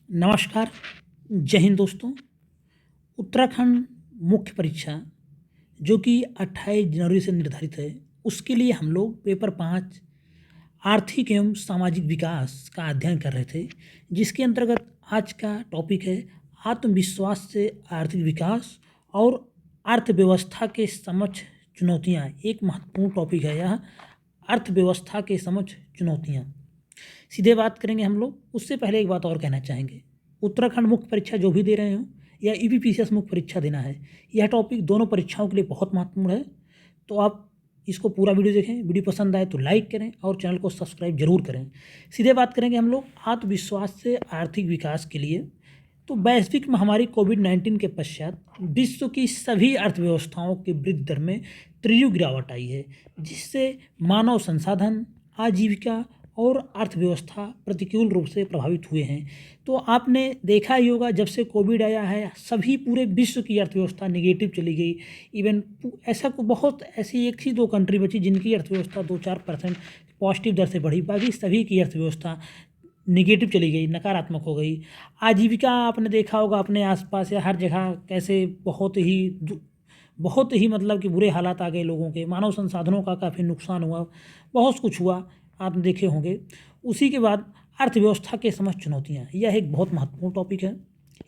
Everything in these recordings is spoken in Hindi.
नमस्कार। जय हिंद दोस्तों। उत्तराखंड मुख्य परीक्षा जो कि 28 जनवरी से निर्धारित है, उसके लिए हम लोग पेपर 5 आर्थिक एवं सामाजिक विकास का अध्ययन कर रहे थे, जिसके अंतर्गत आज का टॉपिक है आत्मविश्वास से आर्थिक विकास और अर्थव्यवस्था के समक्ष चुनौतियाँ। एक महत्वपूर्ण टॉपिक है यह, अर्थव्यवस्था के समक्ष चुनौतियाँ। सीधे बात करेंगे हम लोग। उससे पहले एक बात और कहना चाहेंगे, उत्तराखंड मुख्य परीक्षा जो भी दे रहे हो या ईबीपीसीएस मुख्य परीक्षा देना है, यह टॉपिक दोनों परीक्षाओं के लिए बहुत महत्वपूर्ण है। तो आप इसको पूरा वीडियो देखें, वीडियो पसंद आए तो लाइक करें और चैनल को सब्सक्राइब जरूर करें। सीधे बात करेंगे हम लोग आत्मविश्वास से आर्थिक विकास के लिए। तो वैश्विक महामारी कोविड-19 के पश्चात विश्व की सभी अर्थव्यवस्थाओं की वृद्धि दर में तीव्र गिरावट आई है, जिससे मानव संसाधन, आजीविका और अर्थव्यवस्था प्रतिकूल रूप से प्रभावित हुए हैं। तो आपने देखा ही होगा, जब से कोविड आया है सभी पूरे विश्व की अर्थव्यवस्था नेगेटिव चली गई। इवन ऐसा को बहुत ऐसी एक ही दो कंट्री बची जिनकी अर्थव्यवस्था 2-4% पॉजिटिव दर से बढ़ी, बाकी सभी की अर्थव्यवस्था नेगेटिव चली गई, नकारात्मक हो गई। आजीविका आपने देखा होगा अपने आसपास या हर जगह कैसे बहुत ही मतलब कि बुरे हालात आ गए लोगों के, मानव संसाधनों का काफ़ी नुकसान हुआ, बहुत कुछ हुआ, आप देखे होंगे। उसी के बाद अर्थव्यवस्था के समक्ष चुनौतियाँ, यह एक बहुत महत्वपूर्ण टॉपिक है।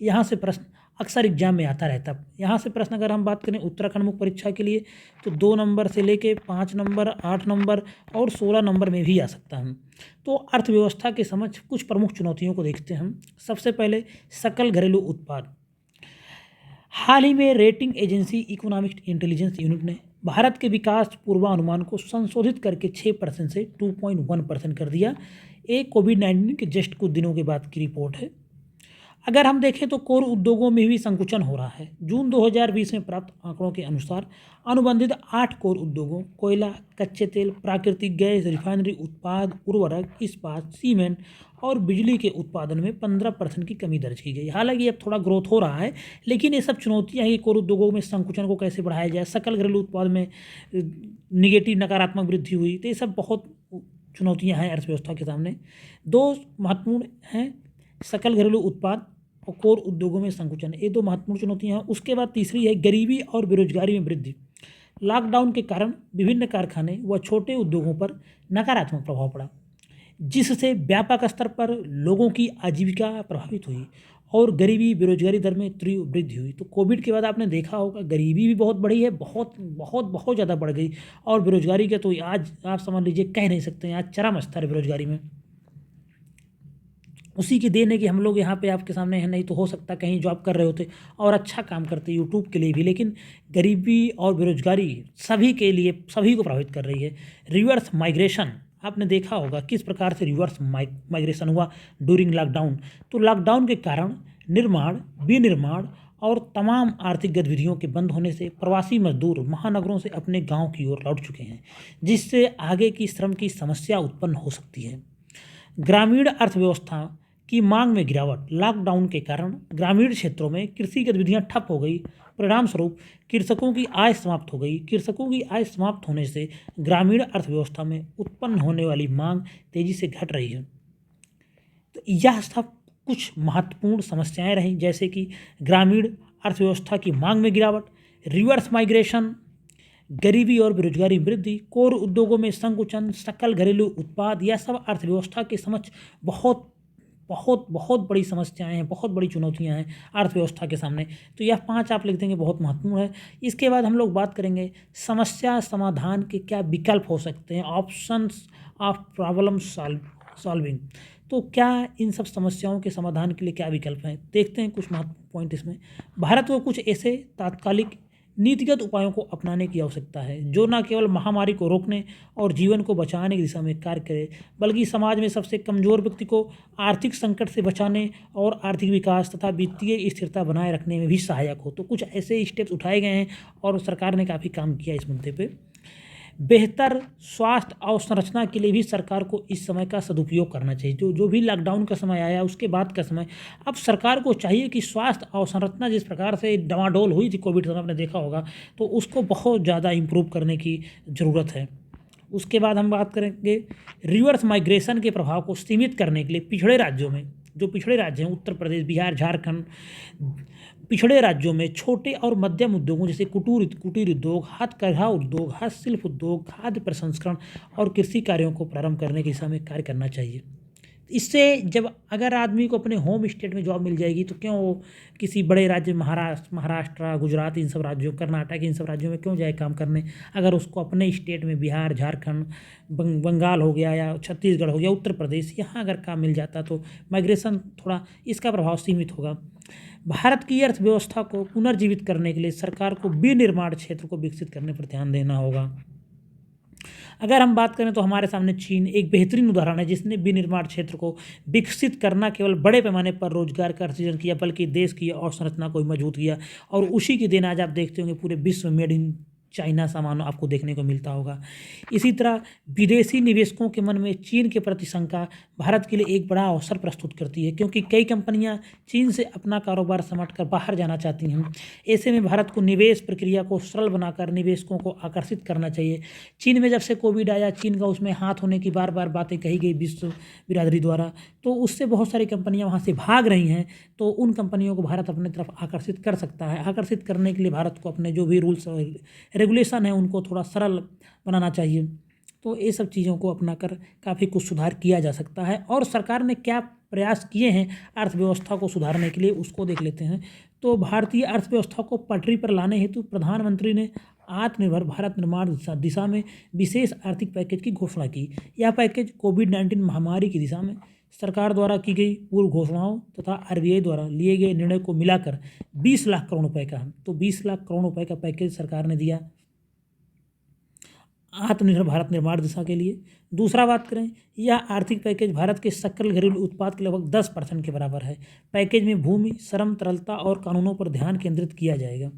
यहाँ से प्रश्न अक्सर एग्जाम में आता रहता है। यहाँ से प्रश्न अगर हम बात करें उत्तराखंड मुख्य परीक्षा के लिए, तो 2 नंबर से लेके 5 नंबर, 8 नंबर और 16 नंबर में भी आ सकता है। तो अर्थव्यवस्था के समक्ष कुछ प्रमुख चुनौतियों को देखते हैं हम। सबसे पहले सकल घरेलू उत्पाद। हाल ही में rating agency economic intelligence unit ने भारत के विकास पूर्वानुमान को संशोधित करके 6% से 2.1% कर दिया। एक कोविड-19 के जस्ट कुछ दिनों के बाद की रिपोर्ट है। अगर हम देखें तो कोर उद्योगों में भी संकुचन हो रहा है। जून 2020 में प्राप्त आंकड़ों के अनुसार अनुबंधित 8 कोर उद्योगों कोयला, कच्चे तेल, प्राकृतिक गैस, रिफाइनरी उत्पाद, उर्वरक, इस्पात, सीमेंट और बिजली के उत्पादन में 15% की कमी दर्ज की गई। हालांकि अब थोड़ा ग्रोथ हो रहा है, लेकिन ये सब चुनौतियाँ हैं कि कोर उद्योगों में संकुचन को कैसे बढ़ाया जाए। सकल घरेलू उत्पाद में नकारात्मक वृद्धि हुई। तो ये सब बहुत चुनौतियाँ हैं अर्थव्यवस्था के सामने। 2 महत्वपूर्ण हैं, सकल घरेलू उत्पाद और कोर उद्योगों में संकुचन, ये 2 महत्वपूर्ण चुनौतियाँ हैं। उसके बाद तीसरी है गरीबी और बेरोजगारी में वृद्धि। लॉकडाउन के कारण विभिन्न कारखाने व छोटे उद्योगों पर नकारात्मक प्रभाव पड़ा, जिससे व्यापक स्तर पर लोगों की आजीविका प्रभावित हुई और गरीबी बेरोजगारी दर में तीव्र वृद्धि हुई। तो कोविड के बाद आपने देखा होगा गरीबी भी बहुत बढ़ी है, बहुत बहुत बहुत ज़्यादा बढ़ गई। और बेरोजगारी का तो आज आप समझ लीजिए कह नहीं सकते हैं, आज चरम स्तर है बेरोजगारी में। उसी की देन है कि हम लोग यहाँ पे आपके सामने हैं, नहीं तो हो सकता कहीं जॉब कर रहे होते और अच्छा काम करते यूट्यूब के लिए भी। लेकिन गरीबी और बेरोजगारी सभी के लिए, सभी को प्रभावित कर रही है। रिवर्स माइग्रेशन आपने देखा होगा किस प्रकार से रिवर्स माइग्रेशन हुआ ड्यूरिंग लॉकडाउन। तो लॉकडाउन के कारण निर्माण, विनिर्माण और तमाम आर्थिक गतिविधियों के बंद होने से प्रवासी मजदूर महानगरों से अपने गांव की ओर लौट चुके हैं, जिससे आगे की श्रम की समस्या उत्पन्न हो सकती है। ग्रामीण अर्थव्यवस्था की मांग में गिरावट। लॉकडाउन के कारण ग्रामीण क्षेत्रों में कृषि गतिविधियां ठप हो गई। परिणाम स्वरूप कृषकों की आय समाप्त हो गई। कृषकों की आय समाप्त होने से ग्रामीण अर्थव्यवस्था में उत्पन्न होने वाली मांग तेजी से घट रही है। तो यह सब कुछ महत्वपूर्ण समस्याएं रहीं, जैसे कि ग्रामीण अर्थव्यवस्था की मांग में गिरावट, रिवर्स माइग्रेशन, गरीबी और बेरोजगारी में वृद्धि, कोर उद्योगों में संकुचन, सकल घरेलू उत्पाद, यह सब अर्थव्यवस्था के समक्ष बहुत बहुत बहुत बड़ी समस्याएं हैं, बहुत बड़ी चुनौतियां हैं अर्थव्यवस्था के सामने। तो यह 5 आप लिख देंगे, बहुत महत्वपूर्ण है। इसके बाद हम लोग बात करेंगे समस्या समाधान के क्या विकल्प हो सकते हैं, ऑप्शंस ऑफ प्रॉब्लम सॉल्विंग। तो क्या इन सब समस्याओं के समाधान के लिए क्या विकल्प हैं, देखते हैं कुछ महत्वपूर्ण पॉइंट इसमें। भारत को कुछ ऐसे तात्कालिक नीतिगत उपायों को अपनाने की आवश्यकता है जो न केवल महामारी को रोकने और जीवन को बचाने की दिशा में कार्य करे, बल्कि समाज में सबसे कमजोर व्यक्ति को आर्थिक संकट से बचाने और आर्थिक विकास तथा वित्तीय स्थिरता बनाए रखने में भी सहायक हो। तो कुछ ऐसे स्टेप्स उठाए गए हैं और सरकार ने काफ़ी काम किया इस मुद्दे पे। बेहतर स्वास्थ्य अवसंरचना के लिए भी सरकार को इस समय का सदुपयोग करना चाहिए। जो भी लॉकडाउन का समय आया उसके बाद का समय, अब सरकार को चाहिए कि स्वास्थ्य अवसंरचना जिस प्रकार से डमाडोल हुई थी कोविड समय आपने देखा होगा, तो उसको बहुत ज़्यादा इम्प्रूव करने की ज़रूरत है। उसके बाद हम बात करेंगे रिवर्स माइग्रेशन के प्रभाव को सीमित करने के लिए पिछड़े राज्यों में जो पिछड़े राज्य हैं उत्तर प्रदेश, बिहार, झारखंड, पिछड़े राज्यों में छोटे और मध्यम उद्योगों जैसे कुटीर उद्योग, हथकरघा उद्योग, हस्तशिल्प उद्योग, खाद्य प्रसंस्करण और कृषि कार्यों को प्रारंभ करने की दिशा में कार्य करना चाहिए। इससे जब अगर आदमी को अपने होम स्टेट में जॉब मिल जाएगी तो क्यों वो किसी बड़े राज्य महाराष्ट्र, गुजरात, इन सब राज्यों, कर्नाटक, इन सब राज्यों में क्यों जाए काम करने, अगर उसको अपने स्टेट में बिहार, झारखंड, बंगाल हो गया या छत्तीसगढ़ हो गया, उत्तर प्रदेश, यहाँ अगर काम मिल जाता तो माइग्रेशन थोड़ा इसका प्रभाव सीमित होगा। भारत की अर्थव्यवस्था को पुनर्जीवित करने के लिए सरकार को विनिर्माण क्षेत्र को विकसित करने पर ध्यान देना होगा। अगर हम बात करें तो हमारे सामने चीन एक बेहतरीन उदाहरण है, जिसने विनिर्माण क्षेत्र को विकसित करना केवल बड़े पैमाने पर रोजगार का सृजन किया, बल्कि देश की अवसंरचना को मजबूत किया। और उसी की देन आज आप देखते होंगे पूरे विश्व में मेड इन चाइना सामान आपको देखने को मिलता होगा। इसी तरह विदेशी निवेशकों के मन में चीन के प्रति शंका भारत के लिए एक बड़ा अवसर प्रस्तुत करती है, क्योंकि कई कंपनियां चीन से अपना कारोबार समेटकर बाहर जाना चाहती हैं। ऐसे में भारत को निवेश प्रक्रिया को सरल बनाकर निवेशकों को आकर्षित करना चाहिए। चीन में जब से कोविड आया, चीन का उसमें हाथ होने की बार बार बातें कही गई विश्व बिरादरी द्वारा, तो उससे बहुत सारी कंपनियाँ वहाँ से भाग रही हैं। तो उन कंपनियों को भारत अपनी तरफ आकर्षित कर सकता है। आकर्षित करने के लिए भारत को अपने जो भी रूल्स रेगुलेशन है उनको थोड़ा सरल बनाना चाहिए। तो ये सब चीज़ों को अपनाकर काफ़ी कुछ सुधार किया जा सकता है। और सरकार ने क्या प्रयास किए हैं अर्थव्यवस्था को सुधारने के लिए, उसको देख लेते हैं। तो भारतीय अर्थव्यवस्था को पटरी पर लाने हेतु प्रधानमंत्री ने आत्मनिर्भर भारत निर्माण दिशा में विशेष आर्थिक पैकेज की घोषणा की। यह पैकेज कोविड-19 महामारी की दिशा में सरकार द्वारा की गई पूर्व घोषणाओं तथा आरबीआई द्वारा लिए गए निर्णय को मिलाकर 20 लाख करोड़ रुपए का है। तो 20 लाख करोड़ रुपए का पैकेज सरकार ने दिया आत्मनिर्भर भारत निर्माण दिशा के लिए। दूसरा बात करें, यह आर्थिक पैकेज भारत के सकल घरेलू उत्पाद के लगभग 10% के बराबर है। पैकेज में भूमि, श्रम, तरलता और कानूनों पर ध्यान केंद्रित किया जाएगा।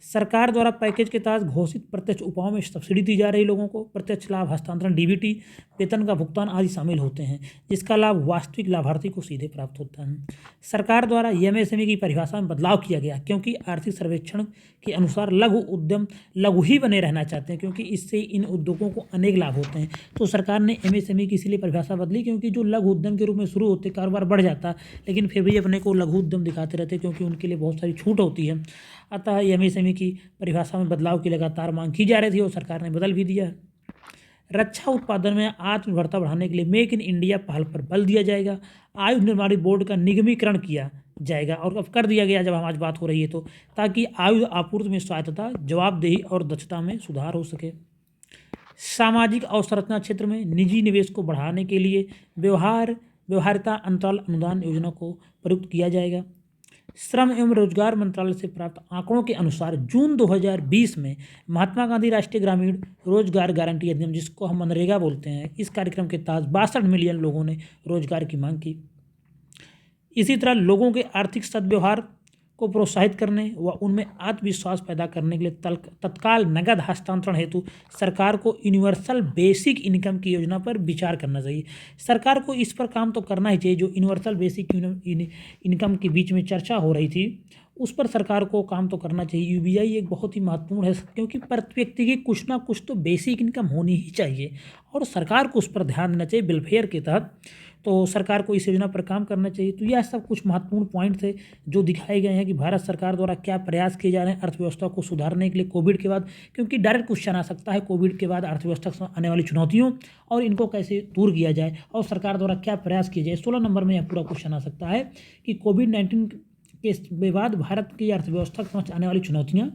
सरकार द्वारा पैकेज के तहत घोषित प्रत्यक्ष उपायों में सब्सिडी दी जा रही लोगों को, प्रत्यक्ष लाभ हस्तांतरण, डीबीटी, वेतन का भुगतान आदि शामिल होते हैं, जिसका लाभ वास्तविक लाभार्थी को सीधे प्राप्त होता है। सरकार द्वारा एमएसएमई की परिभाषा में बदलाव किया गया, क्योंकि आर्थिक सर्वेक्षण के अनुसार लघु उद्यम लघु ही बने रहना चाहते हैं, क्योंकि इससे इन उद्योगों को अनेक लाभ होते हैं। तो सरकार ने एमएसएमई की इसीलिए परिभाषा बदली, क्योंकि जो लघु उद्यम के रूप में शुरू होते कारोबार बढ़ जाता, लेकिन फिर भी अपने को लघु उद्यम दिखाते रहते, क्योंकि उनके लिए बहुत सारी छूट होती है। अतः एमएसएमई की परिभाषा में बदलाव की लगातार मांग की जा रही थी और सरकार ने बदल भी दिया है। रक्षा उत्पादन में आत्मनिर्भरता बढ़ाने के लिए मेक इन इंडिया पहल पर बल दिया जाएगा। आयुध निर्माण बोर्ड का निगमीकरण किया जाएगा, और अब कर दिया गया जब हम आज बात हो रही है तो, ताकि आयुध आपूर्ति में स्वायत्तता, जवाबदेही और दक्षता में सुधार हो सके। सामाजिक अवसंरचना क्षेत्र में निजी निवेश को बढ़ाने के लिए व्यवहार्यता अंतराल अनुदान योजना को प्रयुक्त किया जाएगा। श्रम एवं रोजगार मंत्रालय से प्राप्त आंकड़ों के अनुसार जून 2020 में महात्मा गांधी राष्ट्रीय ग्रामीण रोजगार गारंटी अधिनियम, जिसको हम मनरेगा बोलते हैं, इस कार्यक्रम के तहत 62 मिलियन लोगों ने रोजगार की मांग की। इसी तरह लोगों के आर्थिक सद्व्यवहार को प्रोत्साहित करने व उनमें आत्मविश्वास पैदा करने के लिए तत्काल नगद हस्तांतरण हेतु सरकार को यूनिवर्सल बेसिक इनकम की योजना पर विचार करना चाहिए। सरकार को इस पर काम तो करना ही चाहिए। जो यूनिवर्सल बेसिक इनकम के बीच में चर्चा हो रही थी, उस पर सरकार को काम तो करना चाहिए। यूबीआई एक बहुत ही महत्वपूर्ण है, क्योंकि प्रति व्यक्ति की कुछ ना कुछ तो बेसिक इनकम होनी ही चाहिए और सरकार को उस पर ध्यान देना चाहिए वेलफेयर के तहत। तो सरकार को इस योजना पर काम करना चाहिए। तो यह सब कुछ महत्वपूर्ण पॉइंट थे जो दिखाए गए हैं कि भारत सरकार द्वारा क्या प्रयास किए जा रहे हैं अर्थव्यवस्था को सुधारने के लिए कोविड के बाद, क्योंकि डायरेक्ट क्वेश्चन आ सकता है कोविड के बाद अर्थव्यवस्था से आने वाली चुनौतियों और इनको कैसे दूर किया जाए और सरकार द्वारा क्या प्रयास किए जाए। 16 नंबर में यह पूरा क्वेश्चन आ सकता है कि कोविड-19 के बाद भारत की अर्थव्यवस्था के समक्ष आने वाली चुनौतियाँ,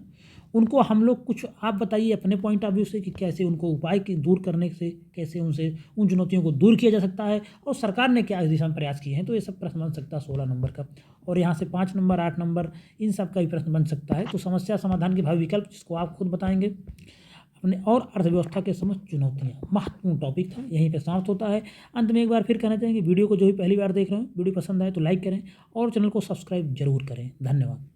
उनको हम लोग कुछ आप बताइए अपने पॉइंट ऑफ व्यू से कि कैसे उनको उपाय की दूर करने से कैसे उनसे उन चुनौतियों को दूर किया जा सकता है और सरकार ने क्या इस दिशा में प्रयास किए हैं। तो ये सब प्रश्न बन सकता है 16 नंबर का, और यहाँ से 5 नंबर 8 नंबर इन सब का भी प्रश्न बन सकता है। तो समस्या समाधान के भावी विकल्प, जिसको आप खुद बताएंगे अपने, और अर्थव्यवस्था के समक्ष चुनौतियाँ, महत्वपूर्ण टॉपिक था, यहीं पर समाप्त होता है। अंत में एक बार फिर कहना चाहेंगे वीडियो को जो भी पहली बार देख रहे हो, वीडियो पसंद आए तो लाइक करें और चैनल को सब्सक्राइब जरूर करें। धन्यवाद।